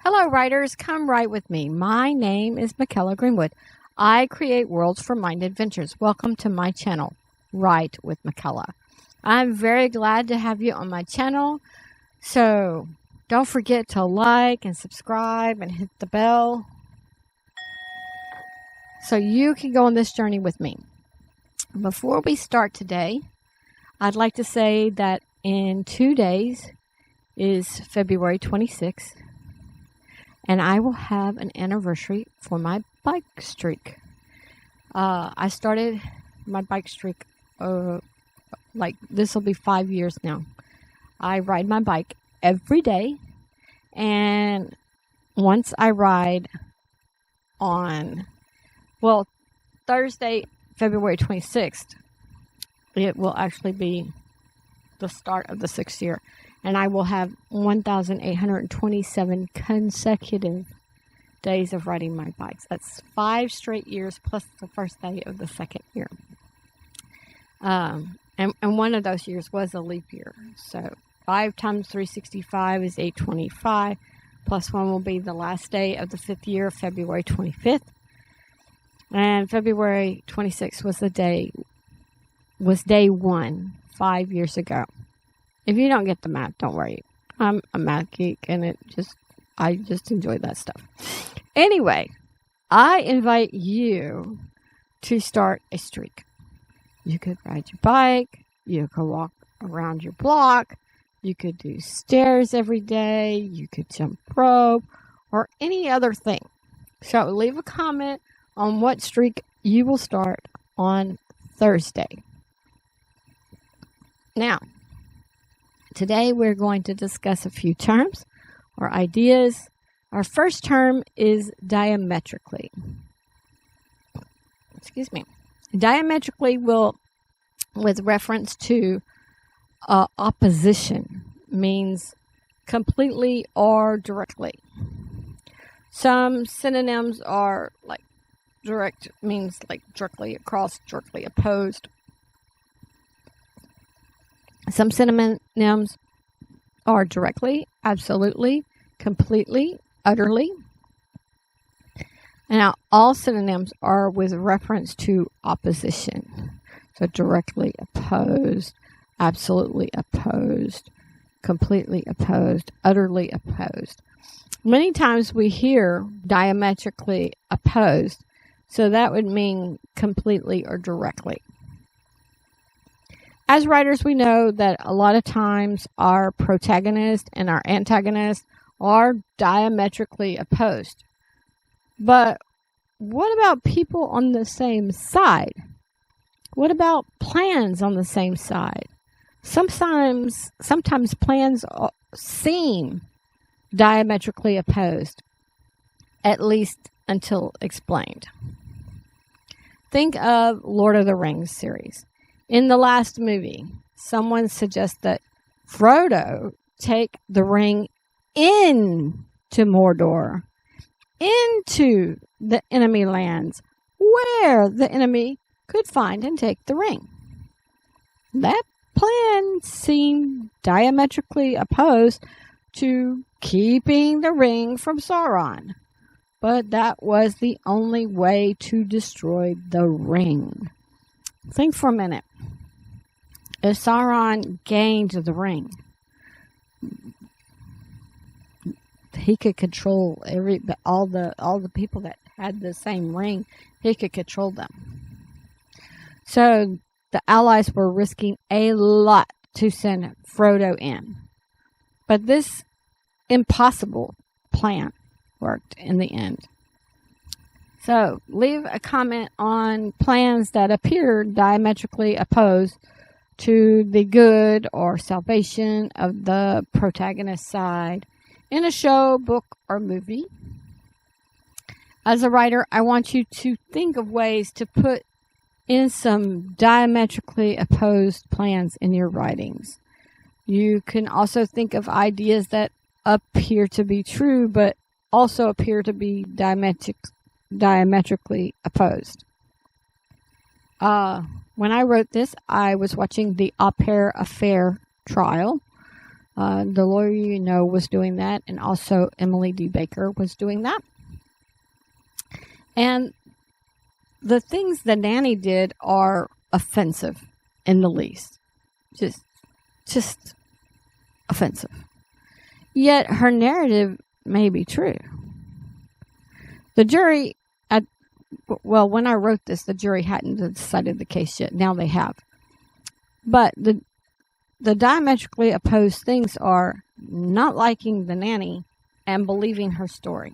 Hello, writers. Come write with me. My name is Michaela Greenwood. I create worlds for mind adventures. Welcome to my channel, Write with Michaela. I'm very glad to have you on my channel. So don't forget to like and subscribe and hit the bell so you can go on this journey with me. Before we start today, I'd like to say that in 2 days is February 26th. And I will have an anniversary for my bike streak. I started my bike streak, this will be 5 years now. I ride my bike every day. And once I ride on, Thursday, February 26th, it will actually be the start of the 6th year. And I will have 1,827 consecutive days of riding my bikes. That's 5 straight years plus the first day of the second year. And one of those years was a leap year. So 5 times 365 is 825. Plus 1 will be the last day of the 5th year, February 25th. And February 26th was day 1, 5 years ago. If you don't get the math, don't worry. I'm a math geek and I just enjoy that stuff. Anyway, I invite you to start a streak. You could ride your bike, you could walk around your block, you could do stairs every day, you could jump rope, or any other thing. So leave a comment on what streak you will start on Thursday. Now, today we're going to discuss a few terms or ideas. Our first term is diametrically. Diametrically with reference to opposition, means completely or directly. Some synonyms are like direct, means like directly across, directly opposed. Some synonyms are directly, absolutely, completely, utterly. Now, all synonyms are with reference to opposition. So directly opposed, absolutely opposed, completely opposed, utterly opposed. Many times we hear diametrically opposed, so that would mean completely or directly. As writers, we know that a lot of times our protagonist and our antagonist are diametrically opposed. But what about people on the same side? What about plans on the same side? Sometimes plans seem diametrically opposed, at least until explained. Think of Lord of the Rings series. In the last movie, someone suggests that Frodo take the ring into Mordor, into the enemy lands, where the enemy could find and take the ring. That plan seemed diametrically opposed to keeping the ring from Sauron, but that was the only way to destroy the ring. Think for a minute. If Sauron gained the ring, he could control all the people that had the same ring. He could control them. So the allies were risking a lot to send Frodo in, but this impossible plan worked in the end. So leave a comment on plans that appear diametrically opposed to the good or salvation of the protagonist's side in a show, book, or movie. As a writer, I want you to think of ways to put in some diametrically opposed plans in your writings. You can also think of ideas that appear to be true, but also appear to be diametrically opposed. When I wrote this, I was watching the Au Pair Affair trial. The lawyer you know was doing that, and also Emily D. Baker was doing that. And the things the nanny did are offensive in the least. Just offensive. Yet her narrative may be true. The jury, when I wrote this, the jury hadn't decided the case yet. Now they have. But the diametrically opposed things are not liking the nanny and believing her story.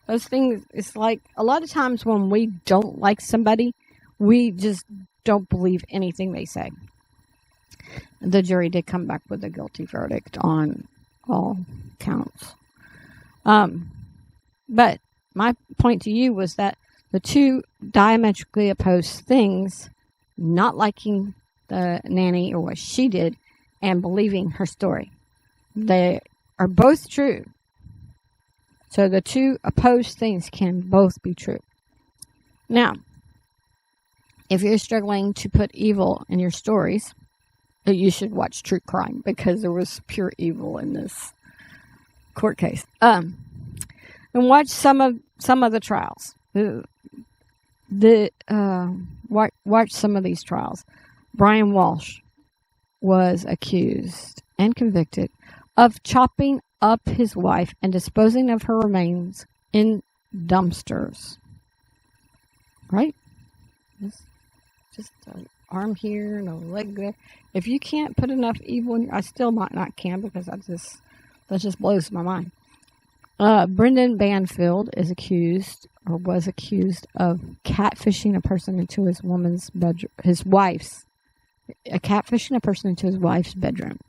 Those things, it's like a lot of times when we don't like somebody, we just don't believe anything they say. The jury did come back with a guilty verdict on all counts. But my point to you was that the two diametrically opposed things, not liking the nanny or what she did and believing her story, they are both true. So the two opposed things can both be true. Now, if you're struggling to put evil in your stories, you should watch True Crime, because there was pure evil in this court case. And watch some of the trials. Watch some of these trials. Brian Walsh was accused and convicted of chopping up his wife and disposing of her remains in dumpsters. Right? Just an arm here and a leg there. If you can't put enough evil in, I still might not can, because that just blows my mind. Brendan Banfield was accused of catfishing a person into catfishing a person into his wife's bedroom.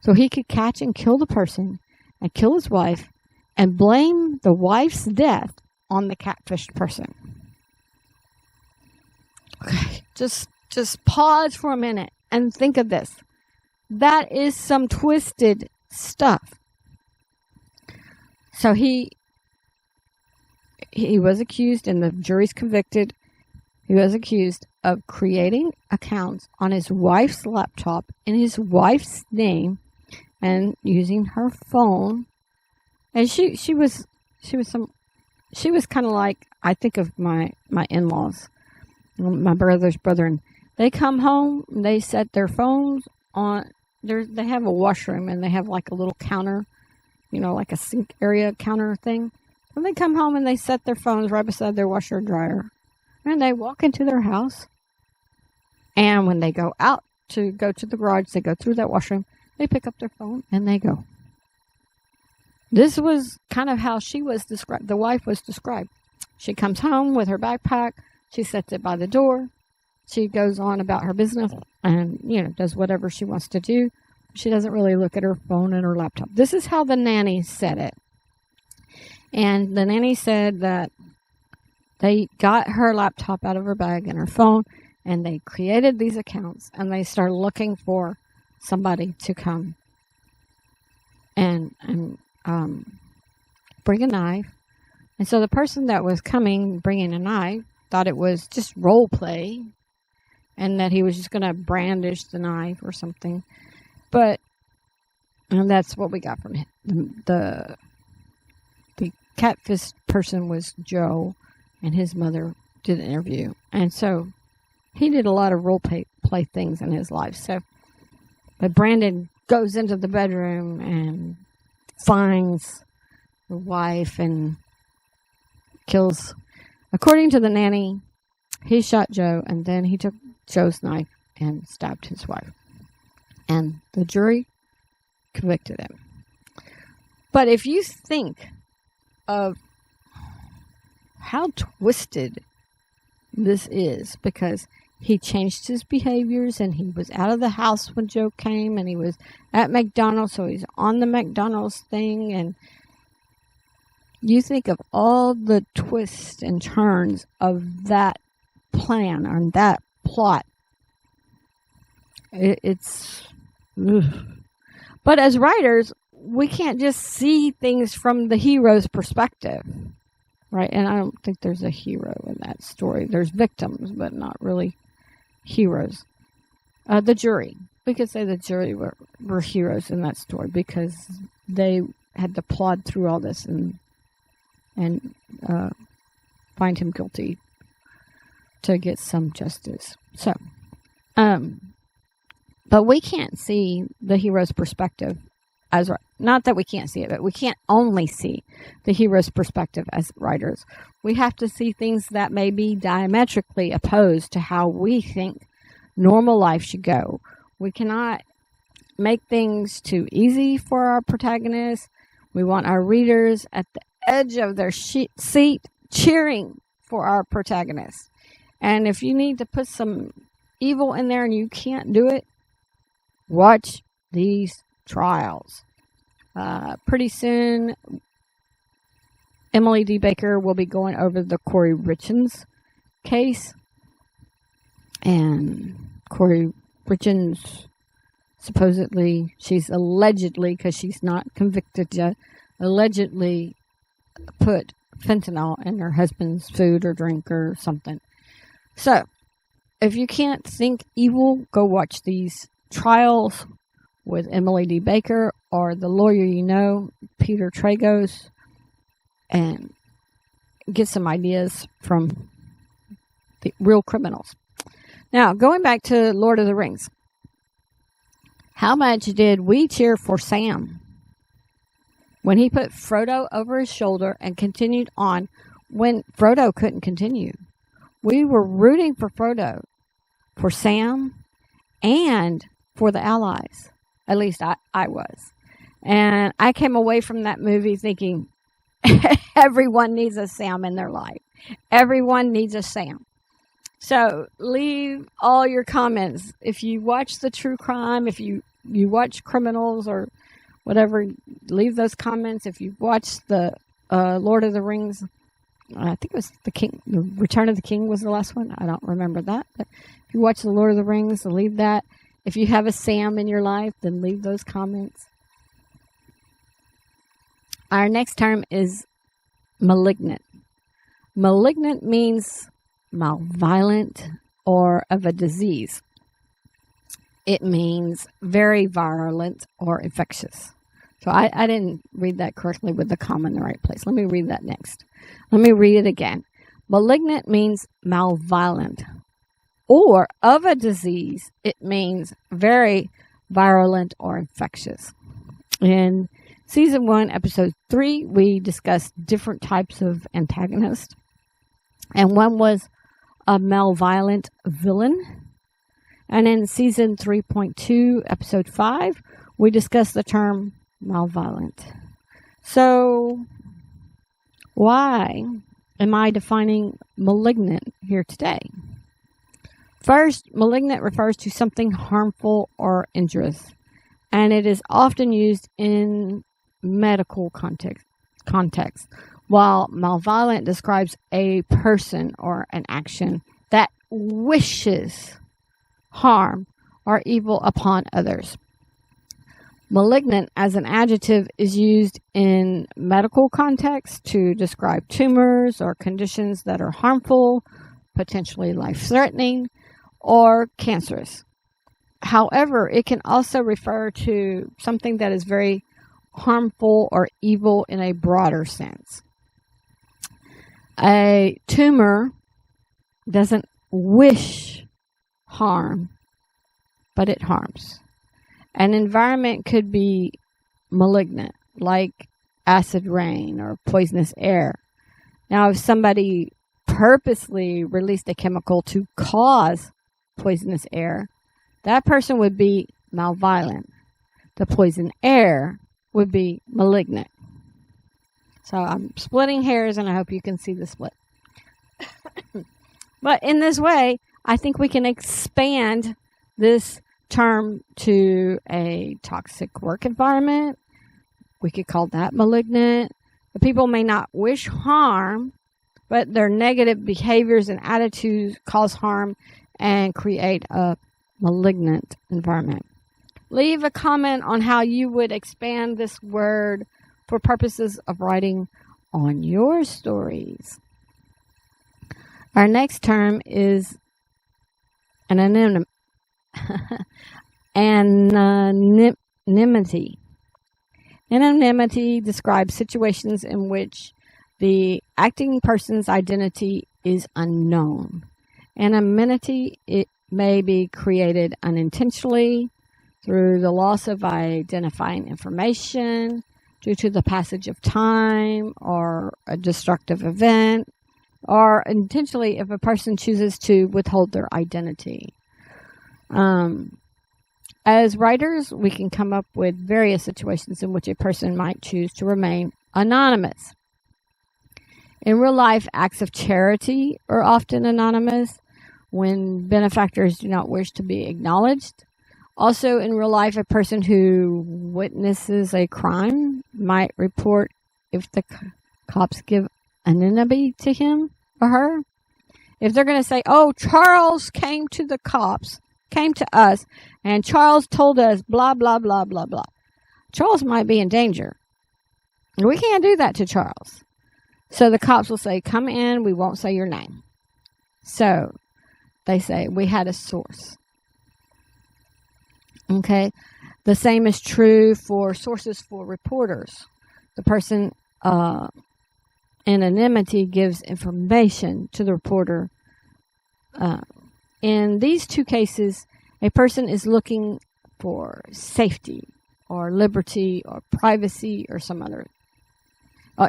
So he could catch and kill the person and kill his wife and blame the wife's death on the catfished person. Okay, just pause for a minute and think of this. That is some twisted stuff. So he was accused, and the jury's convicted. He was accused of creating accounts on his wife's laptop in his wife's name and using her phone. And she was kind of like, I think of my in-laws, my brother's brother, and they come home and they set their phones on. They have a washroom, and they have like a little counter, like a sink area counter thing. And they come home and they set their phones right beside their washer and dryer. And they walk into their house. And when they go out to go to the garage, they go through that washroom, they pick up their phone and they go. This was kind of how she was described. The wife was described. She comes home with her backpack. She sets it by the door. She goes on about her business and, does whatever she wants to do. She doesn't really look at her phone and her laptop. This is how the nanny said it. And the nanny said that they got her laptop out of her bag and her phone, and they created these accounts, and they started looking for somebody to come and bring a knife. And so the person that was coming, bringing a knife, thought it was just role play, and that he was just going to brandish the knife or something. But that's what we got from him. The catfish person was Joe, and his mother did an interview. And so he did a lot of role play things in his life. But Brandon goes into the bedroom and finds the wife and kills. According to the nanny, he shot Joe, and then he took Joe's knife and stabbed his wife. And the jury convicted him. But if you think of how twisted this is, because he changed his behaviors, and he was out of the house when Joe came, and he was at McDonald's, so he's on the McDonald's thing, and you think of all the twists and turns of that plan or that plot. It's... Ugh. But as writers, we can't just see things from the hero's perspective, right? And I don't think there's a hero in that story. There's victims, but not really heroes. The jury. We could say the jury were heroes in that story because they had to plod through all this and find him guilty to get some justice. So, but we can't see the hero's perspective as, not that we can't see it, but we can't only see the hero's perspective as writers. We have to see things that may be diametrically opposed to how we think normal life should go. We cannot make things too easy for our protagonists. We want our readers at the edge of their seat cheering for our protagonists. And if you need to put some evil in there and you can't do it, watch these trials. Pretty soon, Emily D. Baker will be going over the Corey Richins case. And Corey Richins, supposedly, she's allegedly, because she's not convicted yet, allegedly put fentanyl in her husband's food or drink or something. So, if you can't think evil, go watch these trials with Emily D. Baker or the lawyer you know, Peter Tragos, and get some ideas from the real criminals. Now, going back to Lord of the Rings. How much did we cheer for Sam when he put Frodo over his shoulder and continued on when Frodo couldn't continue? We were rooting for Frodo, for Sam, and for the allies. At least I was. And I came away from that movie thinking, everyone needs a Sam in their life. Everyone needs a Sam. So leave all your comments. If you watch the true crime, if you watch criminals or whatever, leave those comments. If you watch the Lord of the Rings, I think it was the Return of the King was the last one. I don't remember that. But if you watch the Lord of the Rings, leave that. If you have a Sam in your life, then leave those comments. Our next term is malignant. Malignant means malevolent or of a disease. It means very virulent or infectious. So I didn't read that correctly with the comma in the right place. Let me read that next. Let me read it again. Malignant means malevolent or of a disease. It means very virulent or infectious. In Season 1, Episode 3, we discussed different types of antagonists. And one was a malevolent villain. And in Season 3.2, Episode 5, we discussed the term malevolent. So, why am I defining malignant here today? First, malignant refers to something harmful or injurious, and it is often used in medical context, while malevolent describes a person or an action that wishes harm or evil upon others. Malignant as an adjective is used in medical context to describe tumors or conditions that are harmful, potentially life-threatening, or cancerous. However, it can also refer to something that is very harmful or evil in a broader sense. A tumor doesn't wish harm, but it harms. An environment could be malignant, like acid rain or poisonous air. Now, if somebody purposely released a chemical to cause poisonous air, that person would be malevolent. The poison air would be malignant. So I'm splitting hairs, and I hope you can see the split. But in this way, I think we can expand this term to a toxic work environment. We could call that malignant. The people may not wish harm, but their negative behaviors and attitudes cause harm and create a malignant environment. Leave a comment on how you would expand this word for purposes of writing on your stories. Our next term is an Anonymity. Anonymity describes situations in which the acting person's identity is unknown. Anonymity, it may be created unintentionally through the loss of identifying information, due to the passage of time or a destructive event, or intentionally if a person chooses to withhold their identity. As writers, we can come up with various situations in which a person might choose to remain anonymous. In real life, acts of charity are often anonymous when benefactors do not wish to be acknowledged. Also, in real life, a person who witnesses a crime might report if the cops give anonymity to him or her. If they're going to say, oh, Charles came to us, and Charles told us blah, blah, blah, blah, blah. Charles might be in danger. We can't do that to Charles. So the cops will say, come in, we won't say your name. So they say, we had a source. Okay. The same is true for sources for reporters. The person, anonymity gives information to the reporter. In these two cases, a person is looking for safety or liberty or privacy or some other.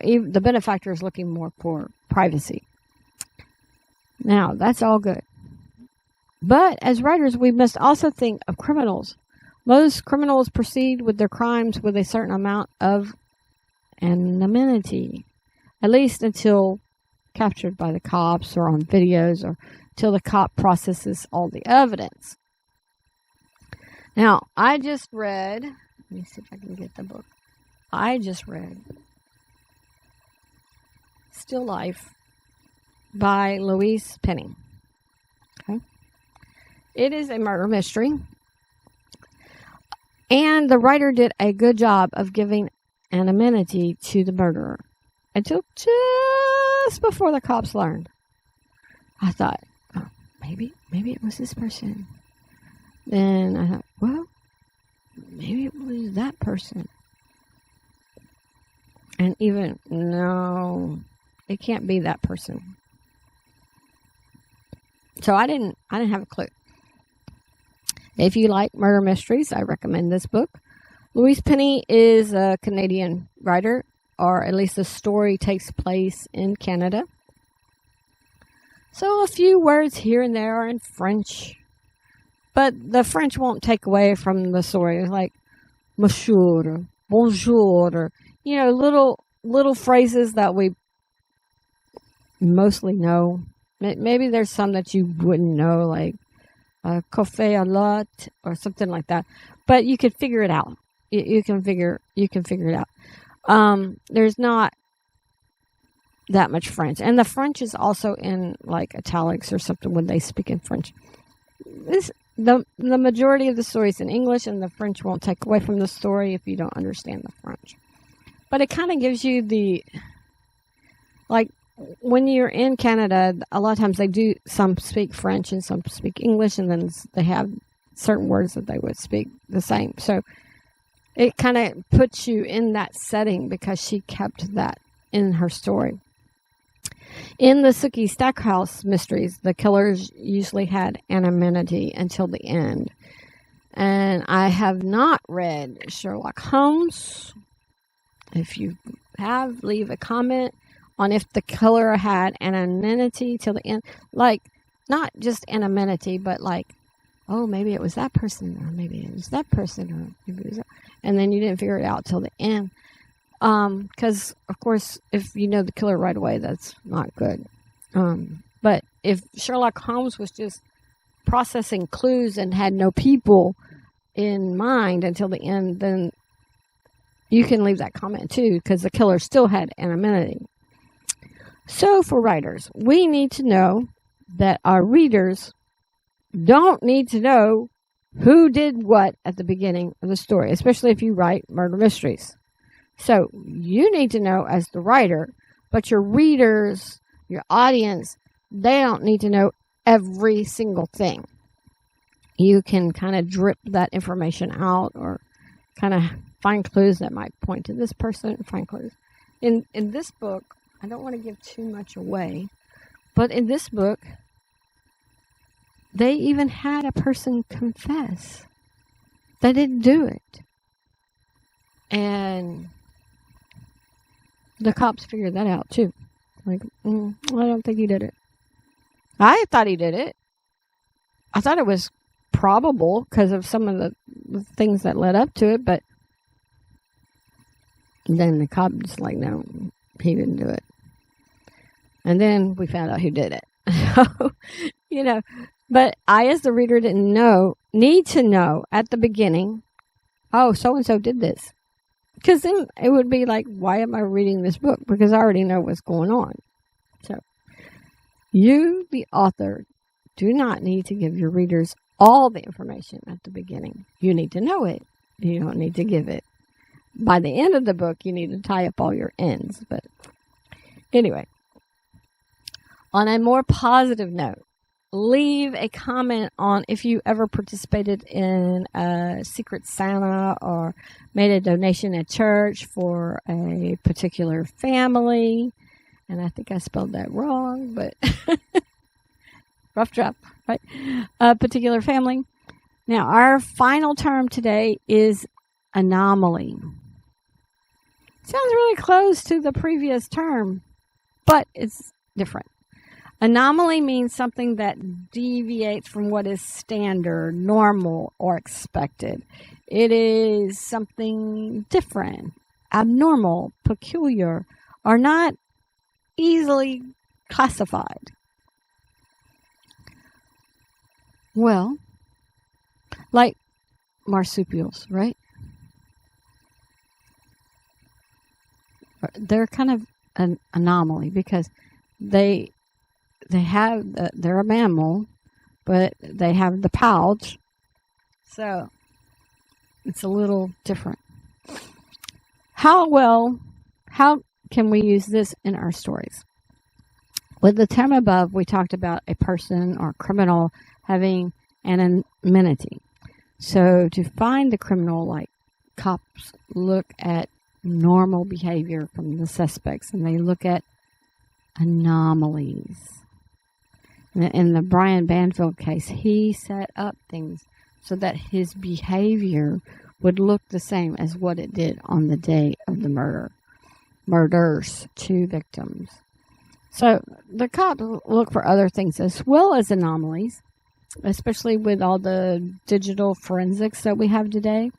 Even the benefactor is looking more for privacy. Now, that's all good. But as writers, we must also think of criminals. Most criminals proceed with their crimes with a certain amount of anonymity, at least until captured by the cops or on videos or till the cop processes all the evidence. Now, I just read, let me see if I can get the book. I just read Still Life by Louise Penny. Okay. It is a murder mystery. And the writer did a good job of giving anonymity to the murderer until just before the cops learned. I thought, oh, maybe it was this person. Then I thought, well, maybe it was that person. And even, no, it can't be that person. So I didn't have a clue. If you like murder mysteries, I recommend this book. Louise Penny is a Canadian writer, or at least the story takes place in Canada. So a few words here and there are in French, but the French won't take away from the story. It's like monsieur, bonjour, or, little phrases that we mostly know. Maybe there's some that you wouldn't know, like café à lot or something like that. But you could figure it out. You can figure it out. There's not that much French, and the French is also in like italics or something when they speak in French. The majority of the story is in English, and the French won't take away from the story if you don't understand the French. But it kind of gives you when you're in Canada, a lot of times some speak French and some speak English, and then they have certain words that they would speak the same. So it kind of puts you in that setting because she kept that in her story. In the Sookie Stackhouse mysteries, the killers usually had anonymity until the end. And I have not read Sherlock Holmes. If you have, leave a comment on if the killer had anonymity till the end. Like, not just anonymity, but like, oh, maybe it was that person, or maybe it was that person, or maybe it was that. And then you didn't figure it out till the end. Because, of course, if you know the killer right away, that's not good. But if Sherlock Holmes was just processing clues and had no people in mind until the end, then you can leave that comment too, because the killer still had anonymity. So for writers, we need to know that our readers don't need to know who did what at the beginning of the story, especially if you write murder mysteries. So you need to know as the writer, but your readers, your audience, they don't need to know every single thing. you can kind of drip that information out or kind of find clues that might point to this person, find clues. In this book, I don't want to give too much away, but in this book, they even had a person confess they didn't do it. And the cops figured that out too. Like, I don't think he did it. I thought he did it. I thought it was probable because of some of the things that led up to it, but then the cop was like, no, he didn't do it. And then we found out who did it. So, but I, as the reader, need to know at the beginning, oh, so-and-so did this. Because then it would be like, why am I reading this book? Because I already know what's going on. So, you, the author, do not need to give your readers all the information at the beginning. You need to know it. You don't need to give it. By the end of the book, you need to tie up all your ends. But anyway, on a more positive note, leave a comment on if you ever participated in a Secret Santa or made a donation at church for a particular family. And I think I spelled that wrong, but rough draft, right? A particular family. Now, our final term today is anomaly. Sounds really close to the previous term, but it's different. Anomaly means something that deviates from what is standard, normal, or expected. It is something different, abnormal, peculiar, or not easily classified. Well, like marsupials, right? They're kind of an anomaly because they're a mammal, but they have the pouch, so it's a little different. How can we use this in our stories? With the term above, we talked about a person or criminal having anonymity. So to find the criminal, like cops look at normal behavior from the suspects, and they look at anomalies. In the Brian Banfield case, he set up things so that his behavior would look the same as what it did on the day of the murders, 2 victims. So the cops look for other things as well as anomalies, especially with all the digital forensics that we have today.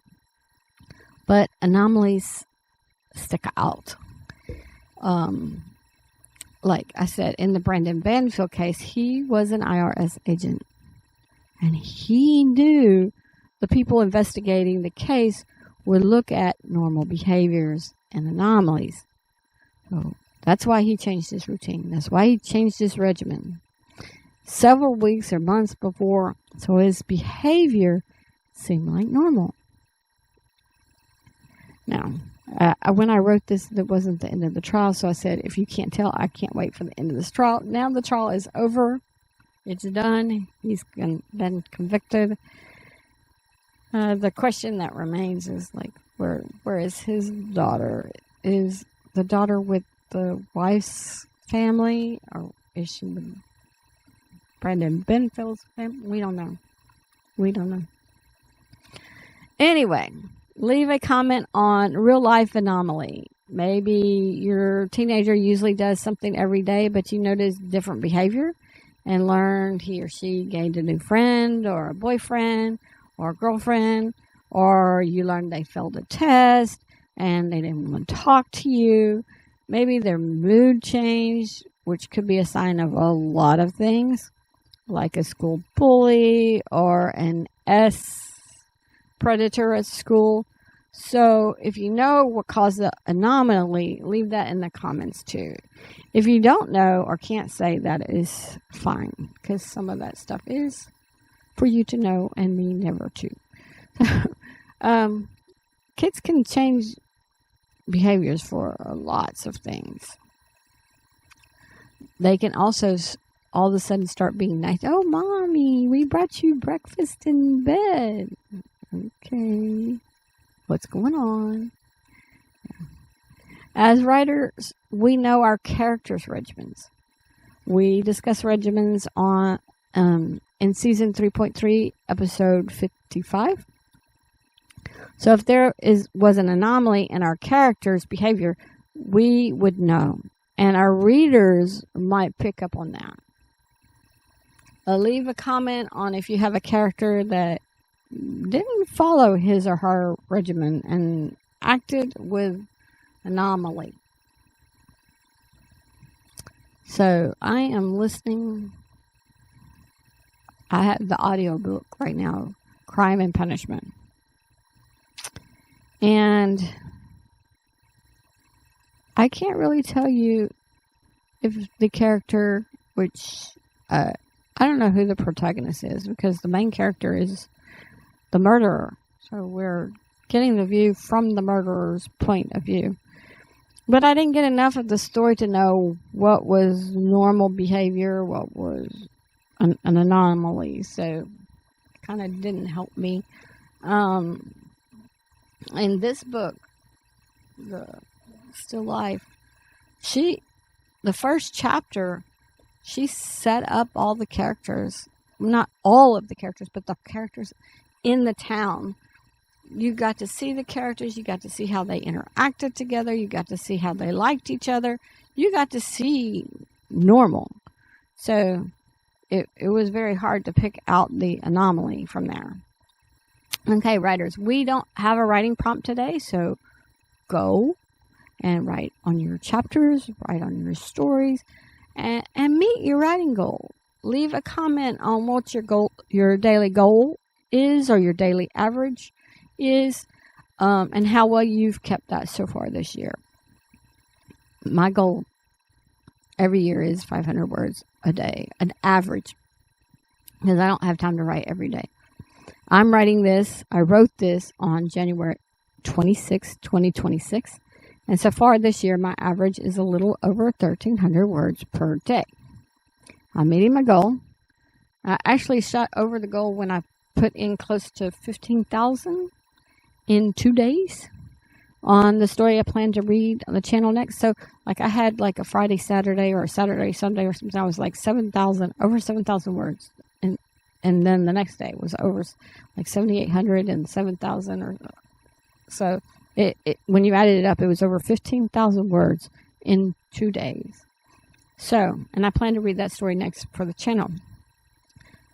But anomalies stick out. Like I said, in the Brandon Banfield case, he was an IRS agent. And he knew the people investigating the case would look at normal behaviors and anomalies. So that's why he changed his routine. That's why he changed his regimen. Several weeks or months before, so his behavior seemed like normal. Now, when I wrote this, that wasn't the end of the trial, so I said, if you can't tell, I can't wait for the end of this trial. Now the trial is over. It's done. He's been convicted. The question that remains is, like, where is his daughter? Is the daughter with the wife's family, or is she with Brandon Benfield's family? We don't know. Anyway, leave a comment on real life anomaly. Maybe your teenager usually does something every day, but you notice different behavior and learned he or she gained a new friend or a boyfriend or a girlfriend, or you learned they failed a test and they didn't want to talk to you. Maybe their mood changed, which could be a sign of a lot of things, like a school bully or an predator at school. So if you know what caused the anomaly, leave that in the comments too. If you don't know or can't say, that is fine, because some of that stuff is for you to know and me never to. Kids can change behaviors for lots of things. They can also all of a sudden start being nice. Oh, Mommy, we brought you breakfast in bed. Okay. What's going on? As writers, we know our characters' regimens. We discuss regimens on in season 3.3, episode 55. So if there was an anomaly in our character's behavior, we would know. And our readers might pick up on that. Leave a comment on if you have a character that didn't follow his or her regimen and acted with anomaly. So I am listening. I have the audio book right now, Crime and Punishment. And I can't really tell you if the character, which I don't know who the protagonist is, because the main character is the murderer. So we're getting the view from the murderer's point of view. But I didn't get enough of the story to know what was normal behavior, what was an anomaly. So it kind of didn't help me. In this book, the Still Life, the first chapter, she set up all the characters, not all of the characters, but the characters in the town. You got to see the characters, you got to see how they interacted together, you got to see how they liked each other, you got to see normal. So it was very hard to pick out the anomaly from there. Okay, writers, we don't have a writing prompt today, so go and write on your chapters, write on your stories, and meet your writing goal. Leave a comment on what your daily goal is, or your daily average is, and how well you've kept that so far this year. My goal every year is 500 words a day, an average, because I don't have time to write every day. I'm writing this. I wrote this on January 26, 2026. And so far this year, my average is a little over 1,300 words per day. I'm meeting my goal. I actually shot over the goal when I put in close to 15,000 in 2 days on the story I plan to read on the channel next. So like I had like a Friday, Saturday, or a Saturday, Sunday or something. I was like over 7,000 words. And then the next day was over like 7,800 and 7,000 or so. When you added it up, it was over 15,000 words in 2 days. So, and I plan to read that story next for the channel.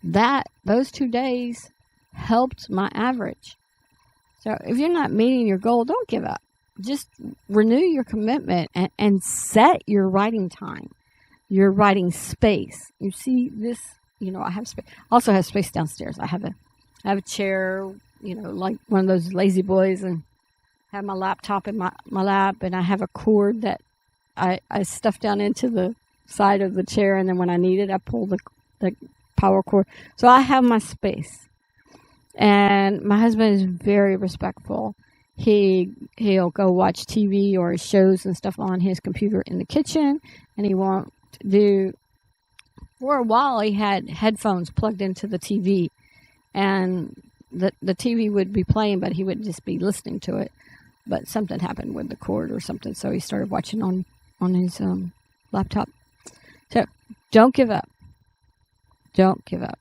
Those 2 days helped my average. So if you're not meeting your goal, don't give up. Just renew your commitment and set your writing time, your writing space. You see this, I have space. Also have space downstairs. I have a chair, like one of those lazy boys, and have my laptop in my lap, and I have a cord that I stuff down into the side of the chair, and then when I need it, I pull the power cord. So I have my space. And my husband is very respectful. He'll go watch TV or shows and stuff on his computer in the kitchen, and he won't do. For a while, he had headphones plugged into the TV, and the TV would be playing, but he would just be listening to it. But something happened with the cord or something, so he started watching on his laptop. So don't give up. Don't give up.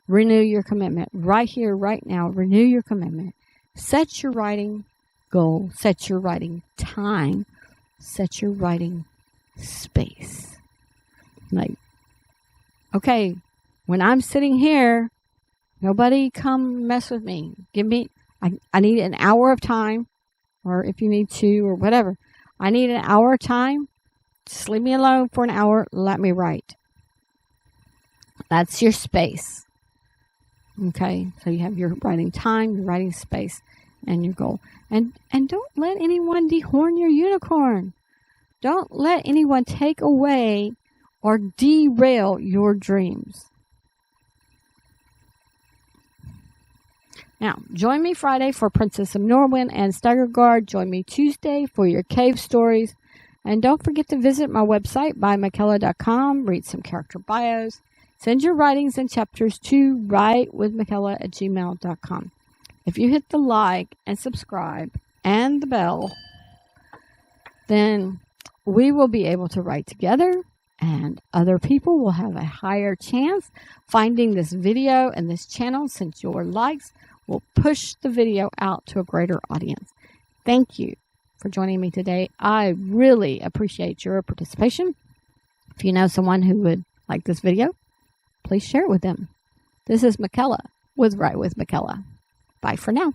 Renew your commitment right here, right now. Renew your commitment. Set your writing goal. Set your writing time. Set your writing space. Like, okay, when I'm sitting here, nobody come mess with me. I need an hour of time, or if you need 2 or whatever. I need an hour of time. Just leave me alone for an hour. Let me write. That's your space. Okay, so you have your writing time, your writing space, and your goal. And don't let anyone dehorn your unicorn. Don't let anyone take away or derail your dreams. Now, join me Friday for Princess of Norwin and Staggerguard. Join me Tuesday for your cave stories. And don't forget to visit my website, bymckella.com, read some character bios, send your writings and chapters to writewithmckella@gmail.com. If you hit the like and subscribe and the bell, then we will be able to write together, and other people will have a higher chance finding this video and this channel, since your likes will push the video out to a greater audience. Thank you for joining me today. I really appreciate your participation. If you know someone who would like this video, please share it with them. This is McKella with Write with McKella. Bye for now.